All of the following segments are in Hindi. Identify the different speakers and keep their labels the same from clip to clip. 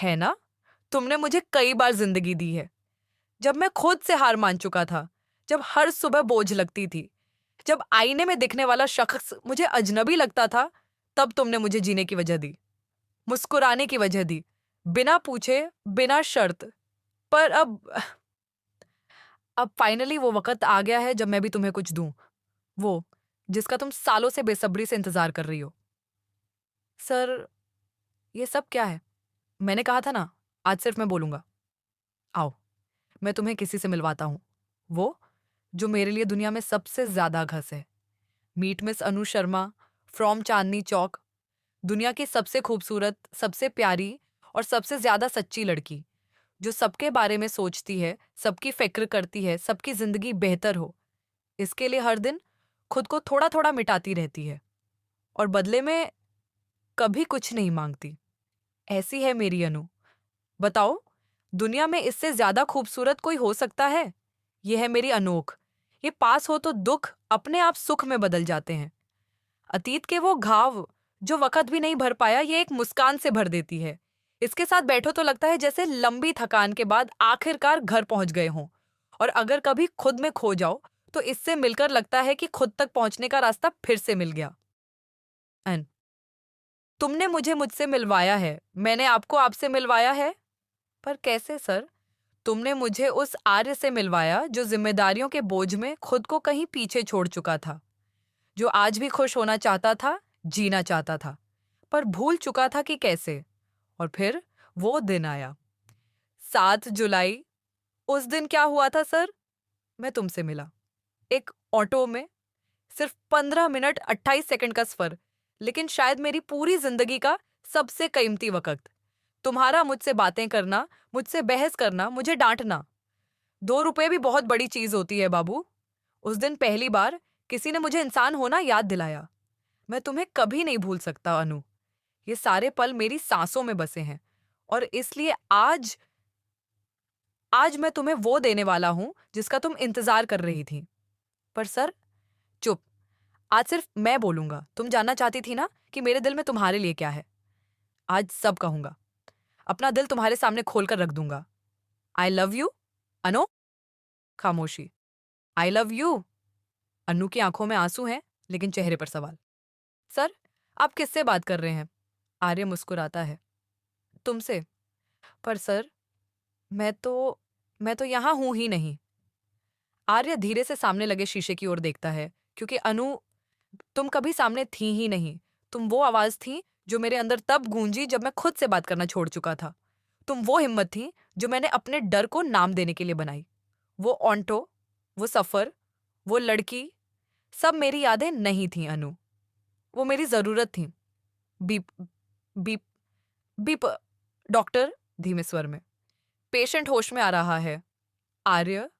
Speaker 1: है ना? तुमने मुझे कई बार जिंदगी दी है, जब मैं खुद से हार मान चुका था, जब हर सुबह बोझ लगती थी, जब आईने में दिखने वाला शख्स मुझे अजनबी लगता था। तब तुमने मुझे जीने की वजह दी, मुस्कुराने की वजह दी, बिना पूछे, बिना शर्त। पर अब फाइनली वो वक़्त आ गया है जब मैं भी तुम्हें कुछ दूँ, वो जिसका तुम सालों से बेसब्री से इंतज़ार कर रही हो। सर, ये सब क्या है? मैंने कहा था ना, आज सिर्फ मैं बोलूँगा। आओ, मैं तुम्हें किसी से मिलवाता हूँ। वो, जो मेरे लिए दुनिया में सबसे ज़्यादा घस है। Meet miss Anu Sharma, from Chandni Chowk. दुनिया की सबसे खूबसूरत, सबसे प्यारी और सबसे ज़्यादा सच्ची लड़की, जो सबके बारे में सोचती है, सबकी फ़िक्र करती है, सबकी ज़िंदगी बेहतर हो। इसके लिए हर दिन खुद को थोड़ा-थोड़ा मिटाती रहती है और बदले में कभी कुछ नहीं माँगती। ऐसी है मेरी अनु। बताओ, दुनिया में इससे ज्यादा खूबसूरत कोई हो सकता है? ये है मेरी अनोख। ये पास हो तो दुख अपने आप सुख में बदल जाते हैं। अतीत के वो घाव जो वक़्त भी नहीं भर पाया, ये एक मुस्कान से भर देती है। इसके साथ बैठो तो लगता है जैसे लंबी थकान के बाद आखिरकार घर पहुंच गए हों। और अगर कभी खुद में खो जाओ, तो इससे मिलकर लगता है कि खुद तक पहुंचने का रास्ता फिर से मिल गया। एन, तुमने मुझे मुझसे मिलवाया है, मैंने आपको आपसे मिलवाया है। पर कैसे सर? तुमने मुझे उस आर्य से मिलवाया जो जिम्मेदारियों के बोझ में खुद को कहीं पीछे छोड़ चुका था, जो आज भी खुश होना चाहता था, जीना चाहता था, पर भूल चुका था कि कैसे। और फिर वो दिन आया, 7 जुलाई। उस दिन क्या हुआ था सर? मैं तुमसे मिला, एक ऑटो में। सिर्फ 15 मिनट 28 सेकंड का सफर, लेकिन शायद मेरी पूरी जिंदगी का सबसे कीमती वक्त। तुम्हारा मुझसे बातें करना, मुझसे बहस करना, मुझे डांटना। 2 रुपए भी बहुत बड़ी चीज होती है बाबू। उस दिन पहली बार किसी ने मुझे इंसान होना याद दिलाया। मैं तुम्हें कभी नहीं भूल सकता अनु। ये सारे पल मेरी सांसों में बसे हैं, और इसलिए आज आज मैं तुम्हें वो देने वाला हूं जिसका तुम इंतजार कर रही थी। पर सर, चुप। आज सिर्फ मैं बोलूंगा। तुम जानना चाहती थी ना कि मेरे दिल में तुम्हारे लिए क्या है। आज सब कहूंगा। अपना दिल तुम्हारे सामने खोलकर रख दूंगा। आई लव यू अनु। खामोशी। I love you. अन्नू की आंखों में आंसू हैं, लेकिन चेहरे पर सवाल। सर, आप किससे बात कर रहे हैं? आर्य मुस्कुराता है। तुमसे। पर सर, मैं तो मैं तो यहां हूं ही नहीं। आर्य धीरे से सामने लगे शीशे की ओर देखता है, क्योंकि अनु, तुम कभी सामने थी ही नहीं। तुम वो आवाज थी जो मेरे अंदर तब गूंजी जब मैं खुद से बात करना छोड़ चुका था। तुम वो हिम्मत थी जो मैंने अपने डर को नाम देने के लिए बनाई। वो ऑन्टो, वो सफर, वो लड़की, सब मेरी यादें नहीं थी अनु। वो मेरी जरूरत थी। Beep beep beep. डॉक्टर, धीमे स्वर में। पेशेंट होश में आ रहा है। आर्य,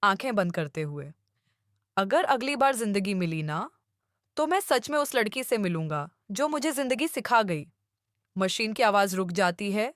Speaker 1: आंखें बंद करते हुए। अगर अगली बार जिंदगी मिली ना, तो मैं सच में उस लड़की से मिलूंगा जो मुझे जिंदगी सिखा गई। मशीन की आवाज रुक जाती है।